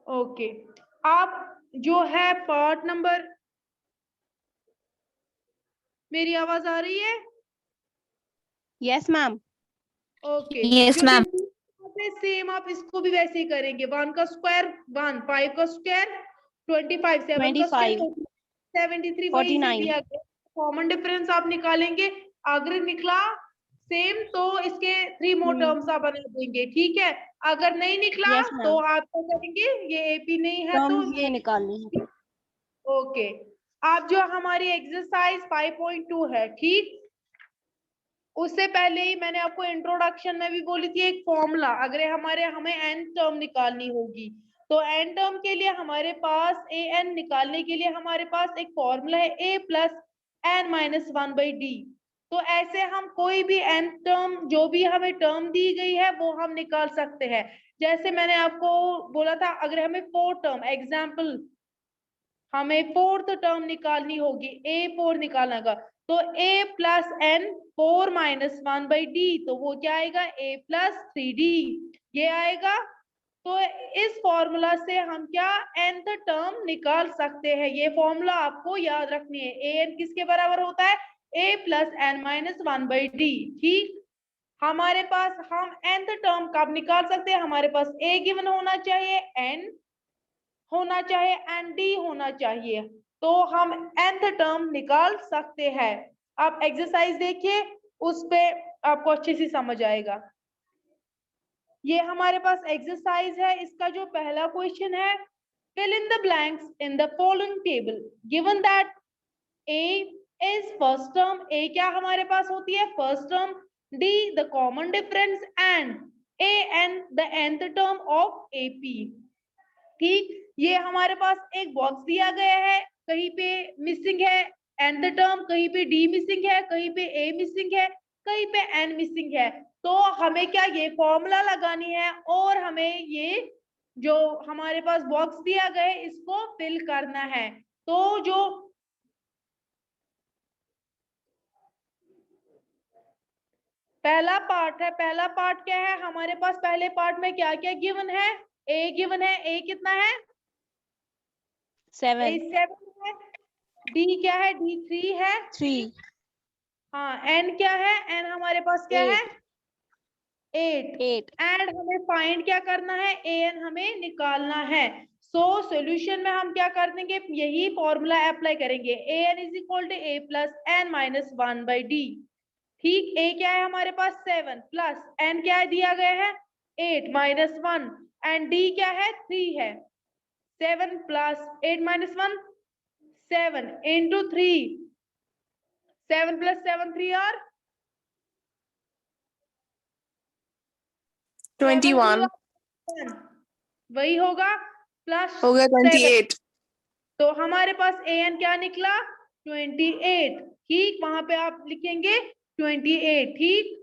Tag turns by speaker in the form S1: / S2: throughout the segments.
S1: Okay, आप जो है पार्ट नंबर, मेरी आवाज आ रही है?
S2: Yes ma'am.
S1: ओके,
S3: यस
S1: जो
S3: मैम।
S1: भी सेम आप इसको भी वैसे ही करेंगे। 1 का स्क्वायर 1, 5 का स्क्वायर 25, 7 का स्क्वायर
S2: 25,
S1: 73, वही से
S2: 49।
S1: दिया गया। कॉमन डिफरेंस आप निकालेंगे, अगर निकला सेम तो इसके 3 मोर टर्म्स आप बना देंगे, ठीक है। अगर नहीं निकला
S2: यस
S1: तो
S2: मैम,
S1: आप क्या करेंगे, ये एपी नहीं है तो
S2: टर्म्स ये निकालनी है।
S1: ओके। आप जो हमारी एक्सरसाइज 5.2 है, ठीक, उससे पहले ही मैंने आपको इंट्रोडक्शन में भी बोली थी एक फॉर्मूला, अगर हमें एन टर्म निकालनी होगी तो एन टर्म के लिए हमारे पास ए एन निकालने के लिए हमारे पास एक फॉर्मूला है ए प्लस एन माइनस 1/d। तो ऐसे हम कोई भी एन टर्म जो भी हमें टर्म दी गई है वो हम निकाल सकते हैं। जैसे मैंने आपको बोला था, अगर हमें 4 टर्म, एग्जाम्पल हमें 4th टर्म निकालनी होगी, A4 निकालना होगा, तो A plus N 4 minus 1/d, तो वो क्या आएगा, A प्लस 3d, ये आएगा। तो इस फॉर्मूला से हम क्या nth टर्म निकाल सकते हैं, ये फॉर्मूला आपको याद रखनी है। ए एन किसके बराबर होता है, A plus n minus 1/d, ठीक। हमारे पास हम nth टर्म कब निकाल सकते हैं, हमारे पास A गिवन होना चाहिए, n होना चाहिए एंड डी होना चाहिए, तो हम nth टर्म निकाल सकते हैं। आप एक्सरसाइज देखिए, उस पे आपको अच्छे से समझ आएगा। ये हमारे पास एक्सरसाइज है, इसका जो पहला क्वेश्चन है, fill in the blanks in the following table given that a is first term, a क्या हमारे पास होती है, first term, d the common difference and a and the nth term of ap, ठीक। ये हमारे पास एक बॉक्स दिया गया है, कहीं पे मिसिंग है nth टर्म, कहीं पे d मिसिंग है, कहीं पे a मिसिंग है, कहीं पे n मिसिंग है। तो हमें क्या ये फॉर्मूला लगानी है और हमें ये जो हमारे पास बॉक्स दिया गया है इसको फिल करना है। तो जो पहला पार्ट है, पहला पार्ट क्या है हमारे पास, पहले पार्ट में क्या क्या गिवन है, a गिवन है, a कितना है,
S2: 7,
S1: a 7 है, d क्या है, d 3 है,
S2: 3,
S1: हाँ, n क्या है, n हमारे पास क्या है, 8,
S2: 8।
S1: एंड हमें फाइंड क्या करना है, an हमें निकालना है। सो सॉल्यूशन में हम क्या कर देंगे, यही फॉर्मूला अप्लाई करेंगे, an is equal to a plus n minus 1/d, ठीक। a क्या है हमारे पास 7 प्लस n क्या है दिया गया है 8 माइनस 1 एंड d क्या है 3 है, 7 प्लस 8 माइनस 1 7 इंटू 3, 7 प्लस 7 3 और
S3: 21
S1: वही होगा, प्लस
S3: हो गया
S1: 7,
S3: 28।
S1: तो हमारे पास an क्या निकला 28, ठीक। वहां पे आप लिखेंगे 28, ठीक।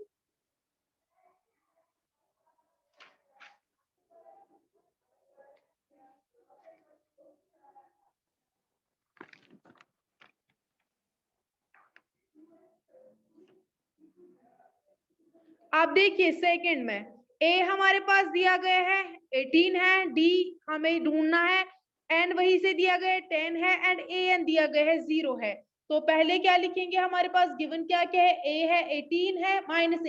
S1: आप देखिए सेकंड में a हमारे पास दिया गया है 18 है, d हमें ढूंढना है, n वही से दिया गया है 10 है एंड an दिया गया है 0 है। तो पहले क्या लिखेंगे, हमारे पास गिवन क्या क्या है, a है 18 है माइनस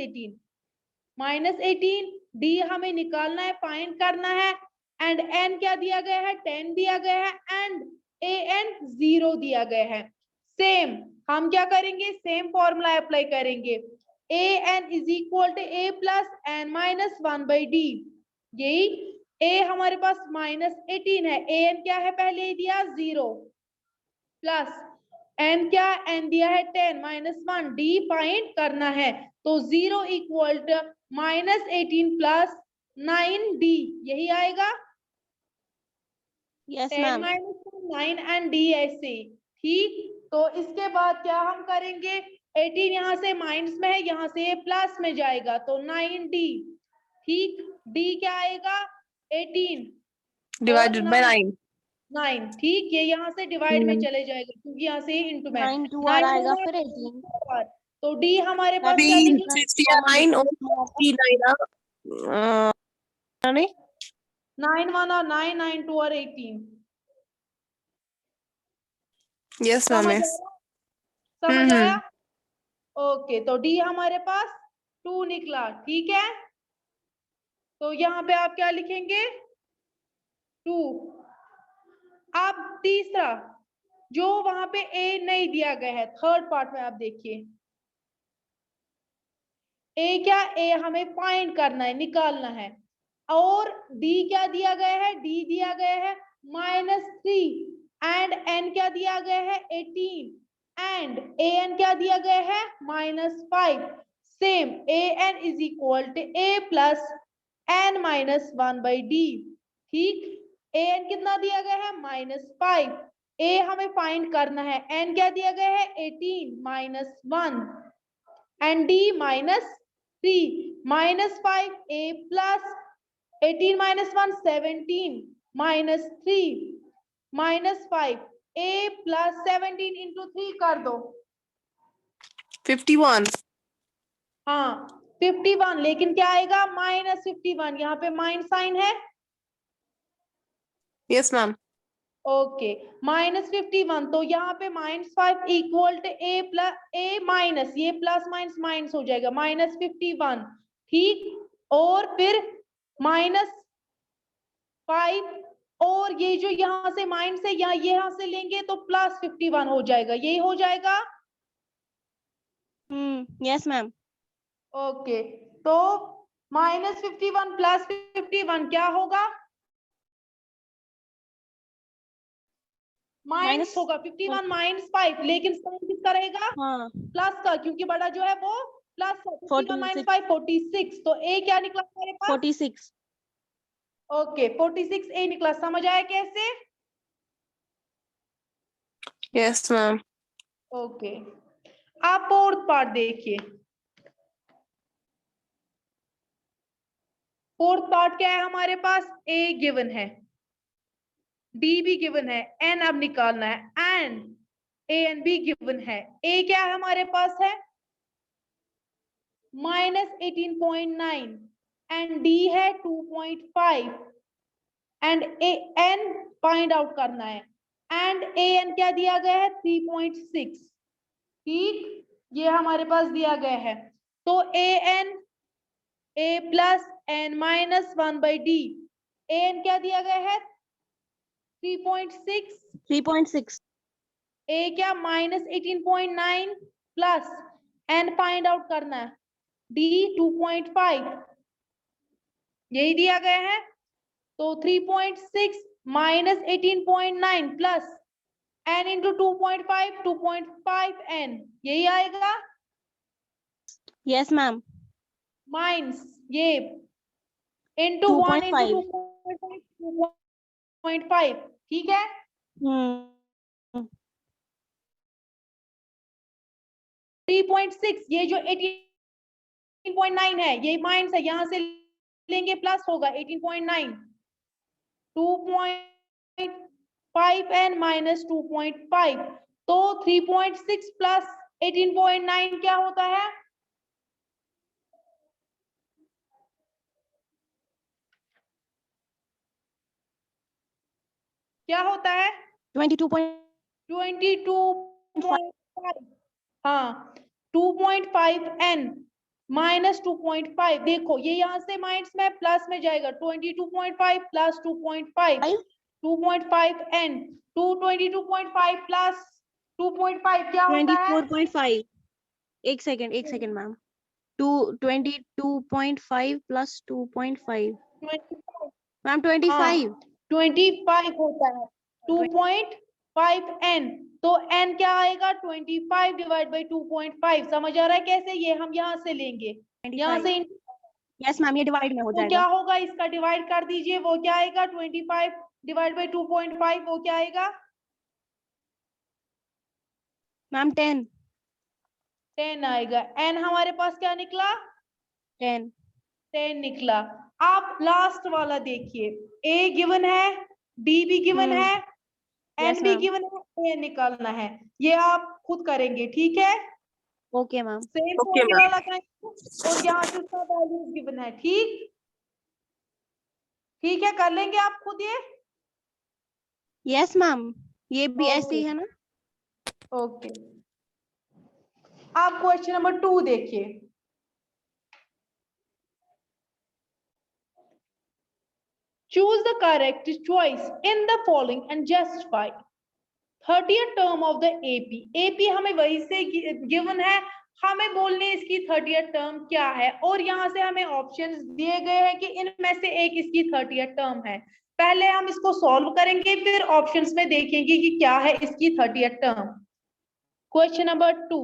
S1: 18, d हमें निकालना है, फाइंड करना है, एंड n क्या दिया गया है 10 दिया गया है एंड an 0 दिया गया है। सेम हम क्या करेंगे, सेम फॉर्मूला अप्लाई करेंगे, an is equal to a plus n minus 1/d, यही a हमारे पास माइनस 18 है, an क्या है पहले ही दिया 0 प्लस n क्या, n दिया है 10 माइनस 1, d फाइंड करना है, तो 0 equal to minus 18 plus 9d, यही आएगा,
S2: yes
S1: 10
S2: ma'am.
S1: Minus 9 and d ऐसे, ठीक। तो इसके बाद क्या हम करेंगे, 18 यहाँ से माइनस में है, यहाँ से प्लस में जाएगा तो 9d, ठीक। d क्या आएगा 18
S3: डिवाइडेड बाय 9।
S1: 9, ठीक। ये यहाँ से डिवाइड में चले जाएगा क्योंकि यहाँ से इंटू में
S2: 9 2 और
S1: 9
S2: आएगा फिर 18।
S1: तो डी हमारे पास क्या
S3: 3
S1: निकला,
S3: 6 9 और 3 9 नहीं
S1: 9 1 और 9 9 2 और 18।
S3: Yes, ma'am.
S1: समझ
S3: Yes.
S1: आया? समझ आया?
S3: हम्म।
S1: ओके, तो डी हमारे पास 2 निकला, ठीक है। तो यहाँ पे आप क्या लिखेंगे? 2। अब तीसरा, जो वहां पे ए नहीं दिया गया है, थर्ड पार्ट में आप देखिए, ए क्या, ए हमें फाइंड करना है, निकालना है। और डी क्या दिया गया है? डी दिया गया है -3 एंड एन क्या दिया गया है? 18 एंड ए एन क्या दिया गया है? -5। Same a n is equal to a plus n -1/d। ठीक, ए एन कितना दिया गया है? -5। ए हमें फाइंड करना है, एन क्या दिया गया है? 18 -1 and D -3 -5 a plus 18 -1 17 -3 -5 a plus 17 into 3 कर दो।
S3: 51.
S1: हाँ 51, लेकिन क्या आएगा? -51, यहाँ पे माइनस साइन है।
S3: Yes, ma'am.
S1: ओके, -51, तो यहाँ पे -5 equal to a plus a minus, ये प्लस माइनस माइनस हो जाएगा, -51। ठीक, और फिर -5, और ये जो यहाँ से माइनस है, यहाँ से लेंगे तो +51 हो जाएगा, यही हो जाएगा।
S2: Yes, ma'am.
S1: ओके, तो -51 + 51 क्या होगा? माइनस होगा। 51 -5, लेकिन साइन किसका रहेगा?
S2: हाँ,
S1: प्लस का, क्योंकि बड़ा जो है वो प्लस का। 51 - 5 46, तो ए क्या निकला हमारे पास?
S2: 46.
S1: ओके, 46 ए निकला। समझ आया कैसे?
S3: Yes, ma'am.
S1: ओके, आप फोर्थ पार्ट देखिए। फोर्थ पार्ट क्या है हमारे पास? ए गिवन है, डी भी गिवन है, एन अब निकालना है, and a n b given है। ए क्या है हमारे पास है? -18.9 एंड डी है 2.5 and a n find out करना है, एंड ए एन क्या दिया गया है? 3.6। ठीक, ये हमारे पास दिया गया है। तो a n a plus n -1/d, a n क्या दिया गया है? 3.6,
S2: 3.6.
S1: ए क्या -18.9 प्लस एन फाइंड आउट करना है, डी 2.5, यही दिया गया है। तो 3.6 -18.9 प्लस n इंटू 2.5, 2.5 n, यही आएगा।
S2: Yes, ma'am.
S1: माइनस ये इंटू 1 इंटू
S2: 2.5.
S1: 2.5, ठीक है।
S2: Hmm.
S1: 3.6, ये जो 18.9 है, ये माइनस है, यहां से लेंगे प्लस होगा 18.9, 2.5 n माइनस 2.5, तो 3.6 प्लस 18.9 क्या होता है? क्या होता है? 22.5। हाँ, 2.5 n माइनस 2.5, देखो ये यहाँ से माइनस में प्लस में जाएगा, 22.5 प्लस 2.5, 2.5 n, 22.5 प्लस 2.5 क्या होता है?
S2: 24.5. एक सेकंड मैम. 22.5 plus 2.5.
S1: 25,
S2: मैम 25.
S1: हाँ 25 होता है, 2.5 n, तो n क्या आएगा? 25 डिवाइड बाई 2.5। समझ आ रहा है कैसे? ये हम यहाँ से लेंगे, यहाँ से
S2: यस मैम, ये डिवाइड में हो
S1: तो
S2: जाएगा.
S1: क्या होगा? इसका डिवाइड कर दीजिए, वो क्या आएगा? 25 डिवाइड बाई 2.5, वो क्या आएगा?
S2: मैम 10.
S1: 10 आएगा। n हमारे पास क्या निकला?
S2: 10.
S1: 10 निकला। आप लास्ट वाला देखिए, a गिवन है, d भी गिवन है,
S2: Yes,
S1: n भी
S2: ma'am.
S1: गिवन है, a निकालना है। ये आप खुद करेंगे, ठीक है।
S2: Okay ma'am.
S1: Same
S3: Okay,
S1: formula
S3: ma'am.
S1: लगाएंगे और यहाँ से उसका वैल्यूज गिवन है, ठीक। ठीक है, कर लेंगे आप खुद ये।
S2: यस मैम, ये भी ऐसे ही
S1: ओके
S2: है ना।
S1: ओके, आप क्वेश्चन नंबर 2 देखिए। Choose the correct choice in the following and justify 30th term of the AP. AP हमें वही से गिवन है, हमें बोलने इसकी 30th टर्म क्या है, और यहाँ से हमें ऑप्शंस दिए गए हैं कि इनमें से एक इसकी 30th टर्म है। पहले हम इसको सॉल्व करेंगे, फिर ऑप्शंस में देखेंगे कि क्या है इसकी 30th टर्म। क्वेश्चन नंबर 2,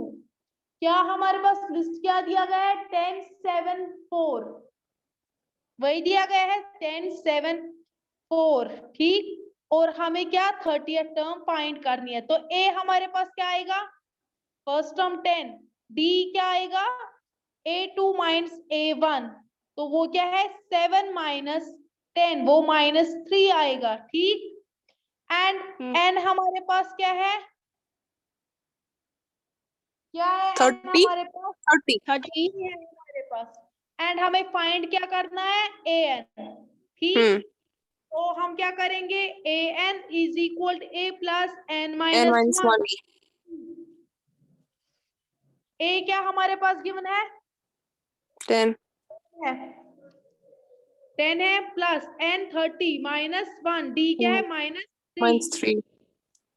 S1: क्या हमारे पास लिस्ट क्या दिया गया है? 10 7 4, वही दिया गया है 10 7 4, ठीक। और हमें क्या 30th टर्म फाइंड करनी है, तो ए हमारे पास क्या आएगा? फर्स्ट टर्म 10, डी क्या आएगा? A2 माइनस A1, तो वो क्या है 7 माइनस 10, वो -3 आएगा, ठीक। एंड एन हमारे पास क्या है? क्या है n
S3: 30
S1: हमारे पास?
S3: 30
S2: 30।
S1: है हमारे पास। एंड हमें फाइंड क्या करना है? an, ठीक। तो हम क्या करेंगे? an is equal to a plus n
S3: n
S1: minus
S3: minus
S1: 1।
S3: 1
S1: a क्या हमारे पास गिवन है?
S3: 10
S1: है 10 है, प्लस n 30 माइनस 1, d क्या है? -3।
S3: minus 3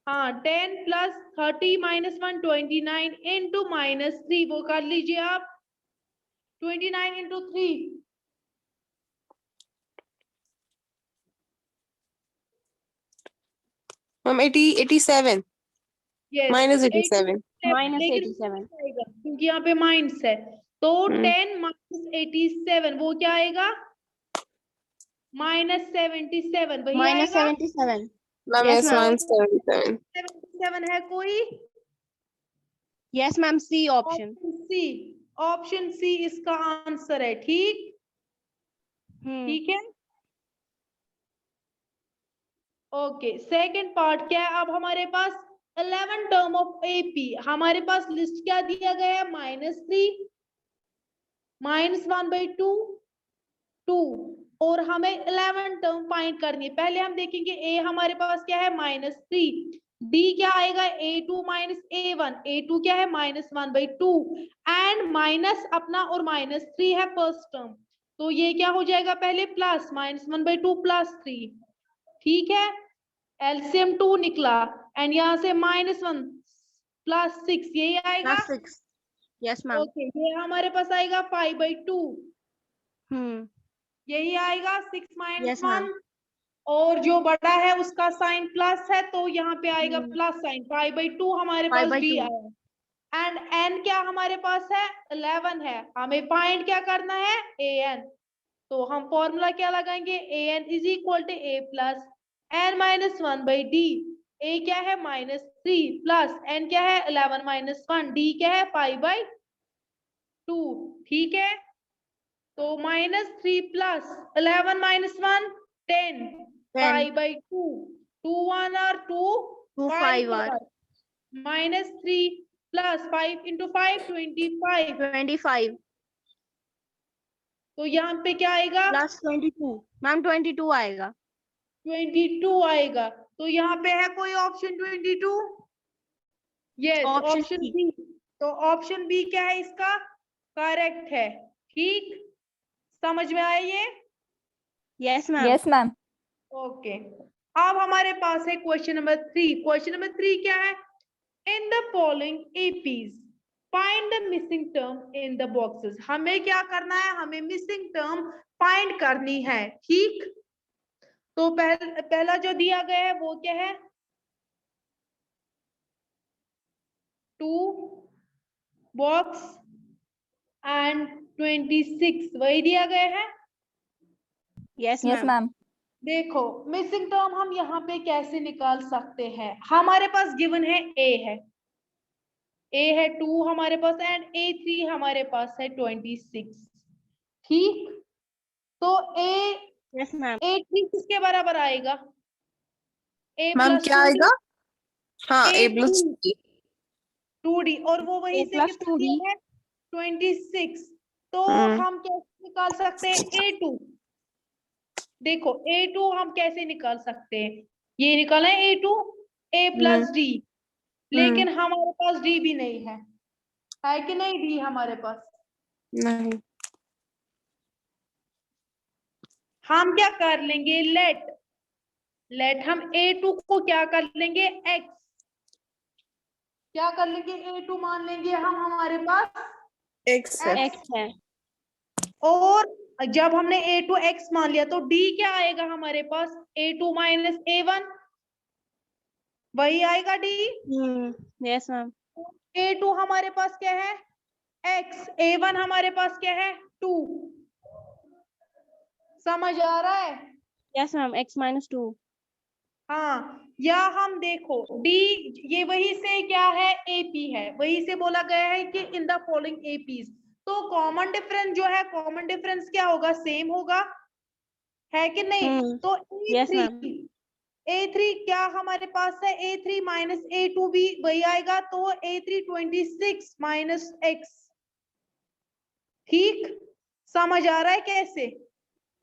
S1: हाँ 10 प्लस 30 माइनस 1 29 इंटू -3, वो कर लीजिए आप 29 into 3,
S3: ma'am 87
S1: yes
S3: minus 87
S2: minus
S1: लेकिन
S2: 87।
S1: आएगा क्योंकि यहाँ पे माइनस है, तो 10 माइनस 87 वो क्या आएगा? -77, वही
S2: माइनस
S1: आएगा।
S2: 77।
S3: Ma'am
S2: Yes,
S3: yes
S2: ma'am.
S3: minus 77
S1: 77 है कोई?
S2: Yes ma'am, C option.
S1: Option C इसका आंसर है, ठीक। ठीक है, ओके। सेकंड पार्ट क्या है? अब हमारे पास 11 टर्म ऑफ एपी, हमारे पास लिस्ट क्या दिया गया है? -3 -1/2 2, और हमें 11 टर्म फाइंड करनी है। पहले हम देखेंगे ए हमारे पास क्या है? -3, डी क्या आएगा? A2 माइनस A1, A2 क्या है? -1/2, एंड माइनस अपना और -3 है फर्स्ट टर्म, तो ये क्या हो जाएगा? पहले प्लस -1/2 प्लस 3, ठीक है। एलसीएम 2 निकला, एंड यहाँ से -1 प्लस 6, यही आएगा।
S2: प्लस 6। Yes ma'am.
S1: ओके, ये हमारे पास आएगा 5/2,
S2: हम्म।
S1: यही आएगा 6 माइनस
S2: यस
S1: 1,
S2: मैम।
S1: और जो बड़ा है उसका साइन प्लस है, तो यहाँ पे आएगा
S2: हम्म।
S1: Plus sign. 5/2 हमारे पास डी
S2: 5/2।
S1: आया, एंड n क्या हमारे पास है? 11 है। हमें फाइंड क्या करना है? an, तो हम फॉर्मूला क्या लगाएंगे? an is equal to a plus n minus 1/d। a क्या है? -3 प्लस n क्या है? 11 माइनस 1, d क्या है? 5/2, ठीक है। तो -3 प्लस 11 माइनस 1 10,
S2: 10
S1: 5/2, 2 1 और 2
S2: 2
S1: 5
S2: 5 आर
S1: -3 प्लस 5 इंटू 5 25,
S2: 25
S1: तो यहाँ पे क्या आएगा?
S2: प्लस 22। मैम 22 आएगा।
S1: 22 आएगा, तो यहाँ पे है कोई option 22? Yes,
S2: option
S1: option
S2: C.
S1: B. तो ऑप्शन बी क्या है इसका? करेक्ट है, ठीक। समझ में आया ये?
S2: Yes ma'am.
S4: Yes ma'am.
S1: Okay, अब हमारे पास है क्वेश्चन नंबर 3। क्वेश्चन नंबर 3 क्या है? In the following APs find the missing term in the boxes. हमें क्या करना है? हमें मिसिंग टर्म फाइंड करनी है, ठीक। तो पहला जो दिया गया है वो क्या है? 2 बॉक्स एंड 26, वही दिया गया है।
S2: Yes
S4: yes
S2: ma'am.
S4: मैम।
S1: देखो, मिसिंग टर्म हम यहाँ पे कैसे निकाल सकते हैं? हमारे पास गिवन है ए है 2 हमारे पास, एंड A3 हमारे पास है 26, ठीक। तो
S2: यस मैम।
S1: A3 किसके बराबर आएगा? A
S3: मैम
S1: प्लस
S3: क्या आएगा? हाँ a plus
S1: 2D, और वो वही
S2: A
S1: से
S2: plus
S1: कितना
S2: 2D।
S1: दिया है? 26, तो हम कैसे निकाल सकते हैं A2? देखो A2 हम कैसे निकाल सकते हैं, ये निकाला है A2 A प्लस डी, लेकिन हमारे पास डी भी नहीं है कि नहीं डी हमारे पास।
S3: नहीं।
S1: हम क्या कर लेंगे, लेट हम A2 को क्या कर लेंगे x, क्या कर लेंगे A2 मान लेंगे हम हमारे पास
S3: X है।
S2: x है।
S1: और जब हमने A2 x मान लिया तो D क्या आएगा हमारे पास, A2 माइनस A1 वही आएगा D।
S2: Yes ma'am.
S1: A2 हमारे पास क्या है x, A1 हमारे पास क्या है 2, समझ आ रहा है।
S2: Yes ma'am, x minus 2।
S1: हाँ, या हम देखो D ये वही से क्या है AP है, वही से बोला गया है कि इन द फॉलोइंग APs, तो कॉमन डिफरेंस जो है, कॉमन डिफरेंस क्या होगा, सेम होगा, है कि नहीं। तो
S2: यस
S1: A3
S2: मैम।
S1: A3 क्या हमारे पास है, A3 माइनस A2 भी वही आएगा, तो A3 26 माइनस x, ठीक, समझ आ रहा है कैसे।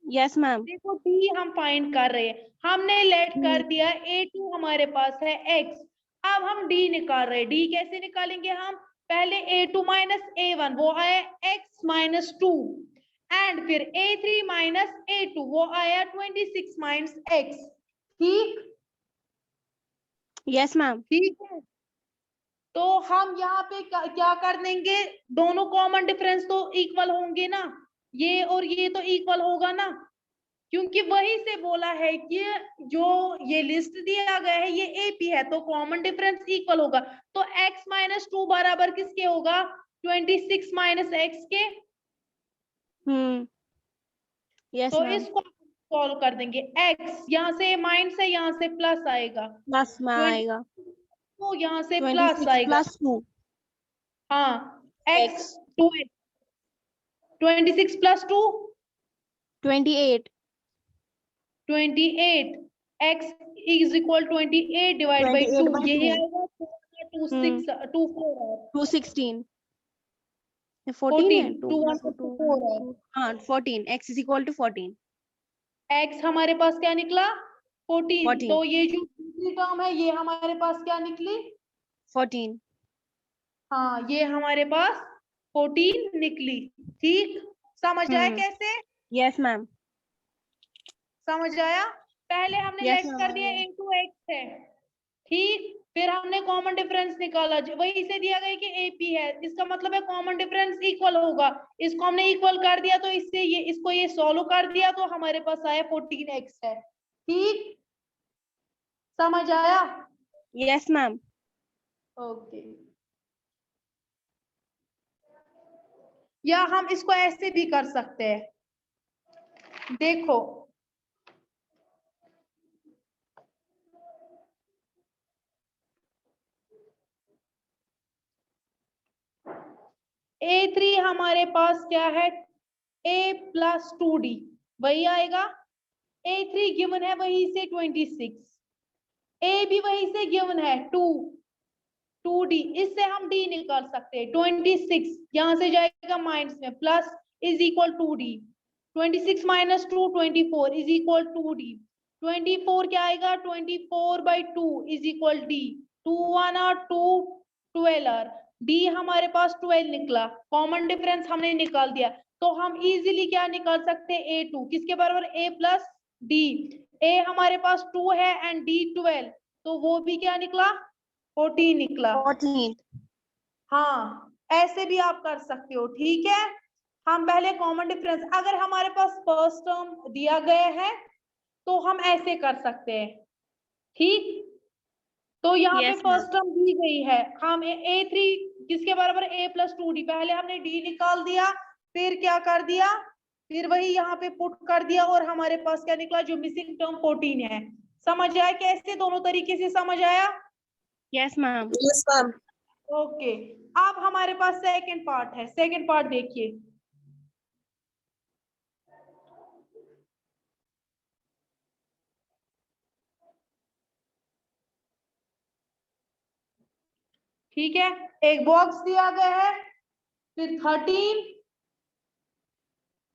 S2: Yes ma'am.
S1: देखो D हम फाइंड कर रहे हैं, हमने लेट कर दिया A2 हमारे पास है x, अब हम D निकाल रहे हैं, D कैसे निकालेंगे हम, पहले A2 माइनस A1 वो आया x माइनस 2, एंड फिर A3 माइनस A2 वो आया 26 माइनस x, ठीक।
S2: Yes ma'am.
S1: ठीक है, तो हम यहाँ पे क्या कर देंगे, दोनों कॉमन डिफरेंस तो इक्वल होंगे ना, ये और ये तो इक्वल होगा ना, क्योंकि वही से बोला है कि जो ये लिस्ट दिया गया है ये एपी है, तो कॉमन डिफरेंस इक्वल होगा, तो x माइनस 2 बराबर किसके होगा, 26 माइनस एक्स के।
S2: यस
S1: तो
S2: मैम।
S1: इसको सॉल्व कर देंगे, x यहाँ से माइनस है, यहाँ से प्लस आएगा,
S2: प्लस में
S1: 20
S2: आएगा।
S1: तो यहाँ से प्लस
S2: 26
S1: आएगा,
S2: प्लस 2
S1: हाँ x
S2: x
S1: 2 26 plus 2
S2: 28
S1: 28, x is equal 28 divide by 2,
S2: 28 by
S1: यही
S2: 2
S1: आएगा 4 2 4
S2: 216 14 है
S1: 14
S2: 2
S1: 2 1
S2: 2 2
S1: 4 है,
S2: हाँ 14 x is equal to 14
S1: x हमारे पास क्या निकला 14,
S2: 14
S1: तो ये जो दूसरी टर्म है ये हमारे पास क्या निकली,
S2: 14
S1: हाँ ये हमारे पास 14 निकली, ठीक, समझ आया कैसे,
S2: यस मैम।
S1: समझ आया। पहले हमने
S2: यस
S1: लेट कर दिया
S2: मैम।
S1: into x है, ठीक, फिर हमने कॉमन डिफरेंस निकाला, वही से दिया गया कि AP है, इसका मतलब है कॉमन डिफरेंस इक्वल होगा, इसको हमने इक्वल कर दिया, तो इससे ये इसको ये सॉल्व कर दिया, तो हमारे पास आया 14x है, ठीक, समझ आया।
S2: Yes ma'am.
S1: ओके, या हम इसको ऐसे भी कर सकते हैं, देखो A3 हमारे पास क्या है A प्लस 2D वही आएगा, A3 गिवन है वही से 26, A भी वही से गिवन है 2D, इससे हम D निकाल सकते हैं, 26 यहां से जाएगा माइनस में, plus is equal 2D, 26 minus 2 24 is equal 2D, 24 क्या आएगा 24 बाई 2 इज इक्वल D, 2 1 और 2 12, D हमारे पास 12 निकला, कॉमन डिफरेंस हमने निकाल दिया, तो हम इजीली क्या निकाल सकते हैं A2 किसके बराबर A प्लस D, A हमारे पास 2 है एंड D 12, तो वो भी क्या निकला 14 निकला।
S2: 14
S1: हाँ ऐसे भी आप कर सकते हो, ठीक है, हम पहले कॉमन डिफरेंस, अगर हमारे पास फर्स्ट टर्म दिया गया है तो हम ऐसे कर सकते हैं, ठीक, तो यहाँ पे
S2: यस मैम।
S1: फर्स्ट टर्म दी गई है, हम A3 किसके बराबर A प्लस 2D, पहले हमने D निकाल दिया, फिर क्या कर दिया, फिर वही यहाँ पे पुट कर दिया, और हमारे पास क्या निकला, जो मिसिंग टर्म 14 है, समझ आया कैसे, दोनों तरीके से समझ आया।
S2: Yes ma'am.
S3: Yes, ma'am.
S1: Okay, अब हमारे पास सेकंड पार्ट है, सेकंड पार्ट देखिए, ठीक है, एक बॉक्स दिया गया है, फिर 13,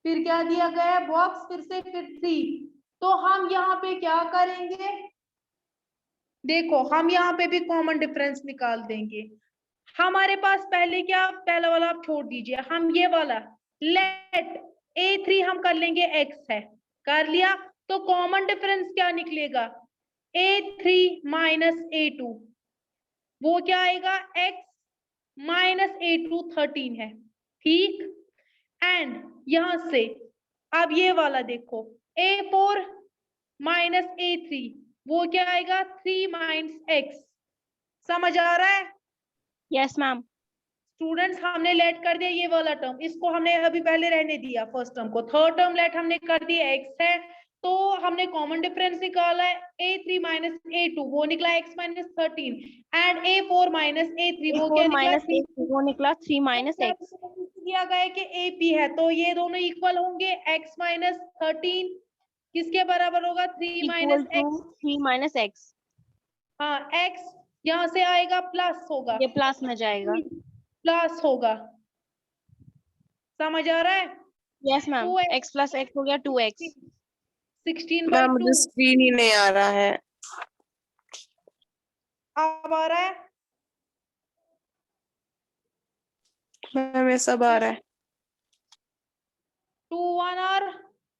S1: फिर क्या दिया गया है बॉक्स, फिर से फिर 3, तो हम यहाँ पे क्या करेंगे, देखो हम यहाँ पे भी कॉमन डिफरेंस निकाल देंगे। हमारे पास पहले क्या, पहला वाला आप छोड़ दीजिए, हम ये वाला लेट A3 हम कर लेंगे x है, कर लिया। तो कॉमन डिफरेंस क्या निकलेगा, A3 माइनस A2, वो क्या आएगा, x माइनस A2 13 है, ठीक। एंड यहां से अब ये वाला देखो, A4 माइनस A3, वो क्या आएगा, 3 माइनस x। समझ आ रहा है
S2: यस मैम।
S1: स्टूडेंट्स, हमने लेट कर दिया ये वाला टर्म, इसको हमने अभी पहले रहने दिया फर्स्ट टर्म को, थर्ड टर्म लेट हमने कर दिया x है, तो हमने कॉमन डिफरेंस निकाला है A3 माइनस A2, वो निकला x minus 13, and A4 minus A3, वो क्या निकला,
S2: वो निकला 3 माइनस x।
S1: दिया गया है कि AP है, तो ये दोनों इक्वल होंगे, x माइनस 13 किसके बराबर होगा, 3 माइनस x,
S2: 3 माइनस x।
S1: हाँ x यहाँ से आएगा प्लस होगा,
S2: ये प्लस में जाएगा।
S1: प्लस होगा, समझ आ रहा है।
S2: Yes ma'am,
S1: 2x
S2: x plus x हो गया 2x।
S1: 16
S3: मैम
S1: by 2,
S3: मुझे स्क्रीन ही नहीं आ रहा है।
S1: अब आ रहा है,
S3: मैम ये सब आ रहा है।
S1: 2 1 r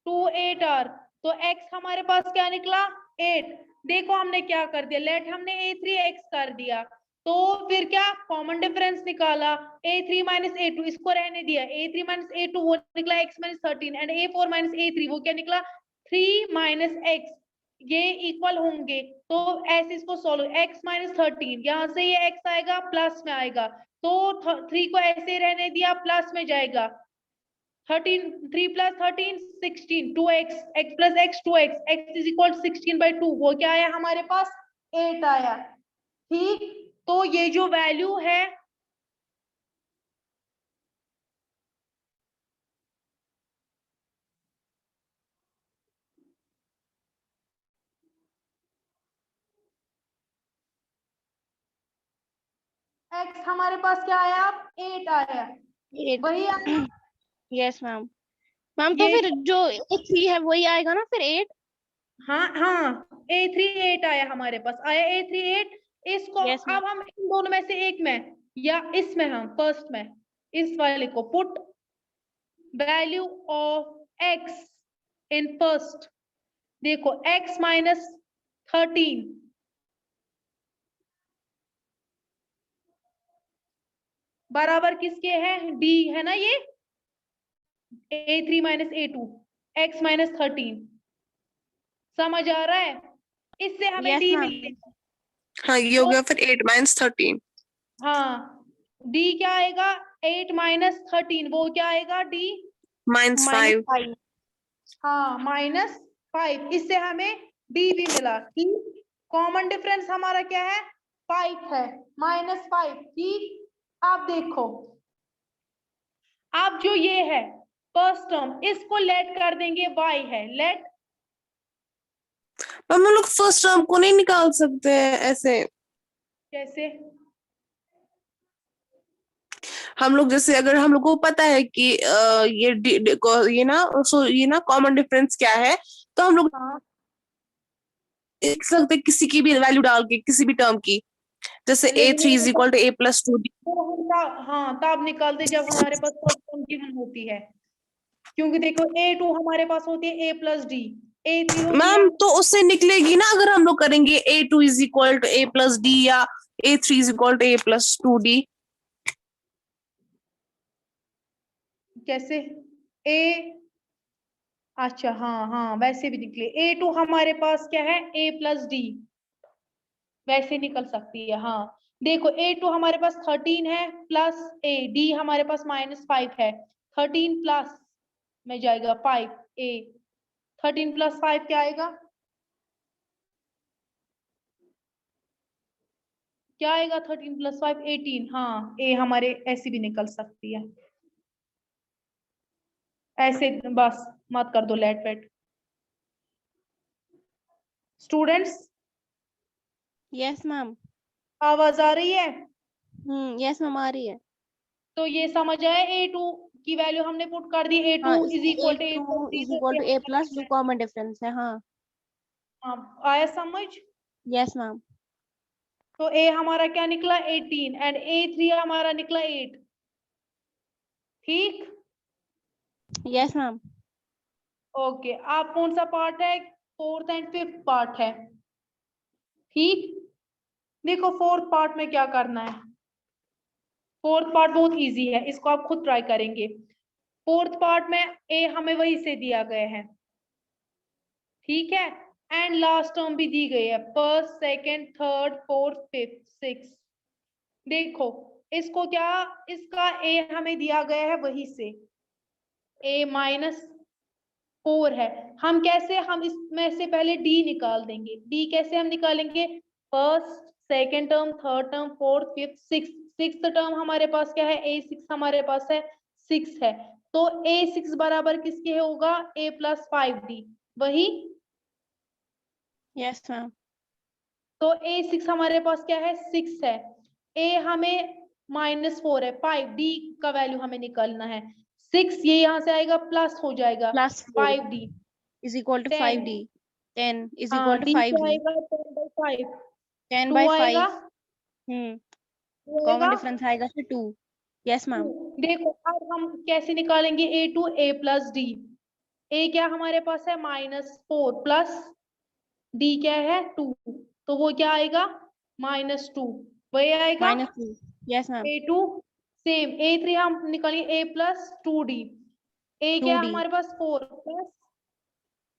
S1: 2 8 r, तो x हमारे पास क्या निकला 8। देखो हमने क्या कर दिया, लेट हमने A3 x कर दिया, तो फिर क्या कॉमन डिफरेंस निकाला, A3 माइनस A2, इसको रहने दिया, A3 माइनस A2 वो निकला x minus 13, and A4 minus A3 वो क्या निकला 3 माइनस x, ये इक्वल होंगे, तो ऐसे इसको सॉल्व, x माइनस 13, यहाँ से ये x आएगा प्लस में आएगा, तो 3 को ऐसे रहने दिया, प्लस में जाएगा, 13 3 plus 13 16, 2x x plus x 2x, x is equal 16 by 2, वो क्या आया हमारे पास 8 आया, ठीक। तो ये जो वैल्यू है x हमारे पास क्या आया, 8 आया,
S2: 8।
S1: वही आया,
S2: यस मैम। मैम तो
S1: ये
S2: फिर जो A3 है वही आएगा ना फिर 8।
S1: हाँ हाँ, A3 8 आया हमारे पास, आया A3 8, इसको
S2: यस मैम।
S1: अब हम इन दोनों में से एक में या इसमें, हम फर्स्ट में इस वाले को put value of x in first, देखो x माइनस 13 बराबर किसके है, d है ना, ये A3 minus A2, x minus 13, समझ आ रहा है, इससे हमें
S2: यस
S1: d
S2: मैम।
S1: मिलेगा,
S3: हाँ ये हो गया फिर 8 माइनस 13।
S1: हाँ d क्या आएगा 8 माइनस 13, वो क्या आएगा d
S3: माइनस 5।
S2: -5।
S1: हाँ माइनस 5, इससे हमें d भी मिला, ठीक। कॉमन डिफरेंस हमारा क्या है 5 है, माइनस 5, ठीक। अब देखो, अब जो ये है फर्स्ट टर्म, इसको लेट कर देंगे, y है लेट,
S3: हम लोग फर्स्ट टर्म को नहीं निकाल सकते हैं ऐसे।
S1: कैसे,
S3: हम लोग जैसे अगर हम लोग को पता है कि ये ना कॉमन डिफरेंस क्या है, तो हम लोग
S1: हाँ
S3: लिख सकते हैं किसी की भी वैल्यू डाल के, किसी भी टर्म की, जैसे A3 is equal to A plus 2D।
S1: वो हम हाँ तब निकालते जब हमारे पास फर्स्ट टर्म गिवन होती है, क्योंकि देखो A2 हमारे पास होती है A प्लस D, A3 होती है,
S3: मैम तो उससे निकलेगी ना, अगर हम लोग करेंगे A2 is equal to A plus D या A3 is equal to A plus 2D।
S1: कैसे A, अच्छा हाँ हाँ वैसे भी निकले, A2 हमारे पास क्या है A प्लस D, वैसे निकल सकती है, हाँ देखो A2 हमारे पास 13 है प्लस A, D हमारे पास माइनस 5 है, 13 प्लस में जाएगा 5 A, 13 प्लस 5 क्या आएगा, क्या आएगा 13 प्लस 5 18, हाँ A हमारे ऐसी भी निकल सकती है, ऐसे बस मत कर दो लेट वेट स्टूडेंट्स,
S2: यस मैम।
S1: आवाज आ रही है,
S2: यस मैम आ रही है।
S1: तो ये समझ आया, A2 की वैल्यू हमने पुट कर दी, A2
S2: हाँ,
S1: is equal to
S2: A2 is equal to A plus जो कॉमन डिफरेंस है। हाँ
S1: आया समझ?
S2: Yes, ma'am.
S1: तो ए हमारा क्या निकला 18 एंड A3 हमारा निकला 8। ठीक,
S2: Yes, ma'am.
S1: ओके। आप कौन सा पार्ट है? 4th एंड 5th पार्ट है। ठीक, देखो 4th पार्ट में क्या करना है। 4th पार्ट बहुत इजी है, इसको आप खुद ट्राई करेंगे। 4th पार्ट में ए हमें वही से दिया गया है, ठीक है, एंड लास्ट टर्म भी दी गई है, first, second, third, fourth, fifth, six. देखो इसको क्या, इसका ए हमें दिया गया है वही से, A-4 है। हम कैसे, हम इसमें से पहले डी निकाल देंगे। डी कैसे हम निकालेंगे? First, second term, third term, fourth, fifth, sixth term हमारे पास क्या है? A6 हमारे पास है 6 है, तो A6 बराबर किसके होगा? A+5D, वही।
S2: Yes, ma'am.
S1: तो A6 हमारे पास क्या है? 6 है। A हमें -4 है, 5D का वैल्यू हमें निकालना है। 6 ये यहाँ से आएगा, प्लस हो जाएगा
S2: Plus 4
S1: 5D,
S2: is equal to
S1: 10।
S2: 5D. 10 is
S1: हाँ,
S2: equal to
S1: D क्या
S2: 5D.
S1: आएगा? 10/5।
S2: 10
S1: 2
S2: by
S1: आएगा,
S2: 5. Hmm.
S1: 2
S2: Common
S1: आएगा।
S2: difference आएगा फिर 2. Yes, ma'am.
S1: देखो अब हम कैसे निकालेंगे A2, A+D। A क्या हमारे पास है? -4 प्लस D क्या है? 2, तो वो क्या आएगा? -2, वही आएगा।
S2: -2. Yes, ma'am.
S1: A2 same, A3 हम निकालेंगे A+2D। A क्या है
S2: 2D.
S1: हमारे पास? 4 प्लस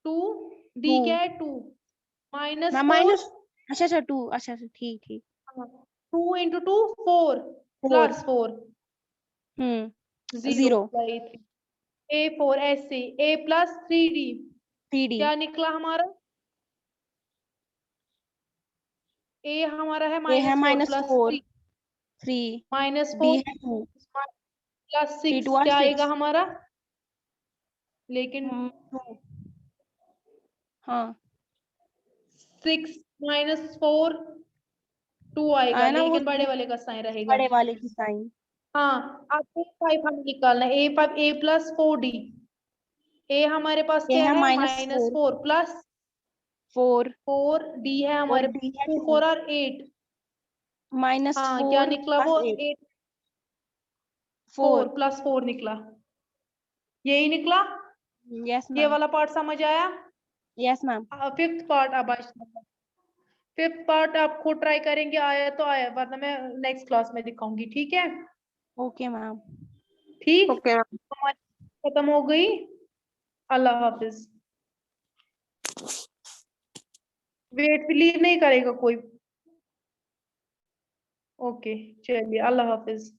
S1: 2, D
S2: 2.
S1: क्या है? 2,
S2: Ma'am,
S1: -4,
S2: अच्छा 2. अच्छा ठीक ठीक.
S1: 2 into 2 4
S2: 4.
S1: Plus 4
S2: Hmm.
S1: 0
S2: 0.
S1: A4 ऐसे A+3D
S2: 3D.
S1: क्या निकला हमारा? A हमारा है
S2: A है
S1: -4 प्लस
S2: -4.
S1: 3,
S2: 3. D
S1: -4
S2: है 2.
S1: प्लस
S2: 3
S1: 6
S2: 2 are
S1: क्या
S2: 6.
S1: आएगा हमारा? लेकिन
S2: 2. हाँ
S1: 6 -4 2 आएगा,
S2: आया ना वो
S1: लेकिन बड़े वाले का साइन रहेगा।
S2: बड़े वाले की साइन.
S1: हाँ, अब A5 हमें निकालना है। A5 A+4D। A हमारे पास
S2: ये
S1: क्या
S2: है
S1: है?
S2: -4.
S1: -4 प्लस
S2: 4
S1: 4D है
S2: और
S1: हमारे
S2: D है
S1: 2
S2: 2.
S1: 4 और 8। हाँ, क्या
S2: -4
S1: निकला
S2: plus
S1: वो?
S2: 8.
S1: 8 4
S2: 4.
S1: प्लस 4 निकला, यही निकला।
S2: Yes,
S1: ये
S2: ma'am.
S1: वाला पार्ट समझ आया?
S2: Yes, ma'am.
S1: 5th पार्ट अब आज 5th पार्ट आप खुद ट्राई करेंगे, आया तो आया, वरना मैं नेक्स्ट क्लास में दिखाऊंगी, ठीक है?
S2: Okay, ma'am.
S1: ठीक,
S3: ओके
S1: हमारी खत्म हो गई। अल्लाह हाफिज। वेट लीव नहीं करेगा कोई। ओके, चलिए, अल्लाह हाफिज।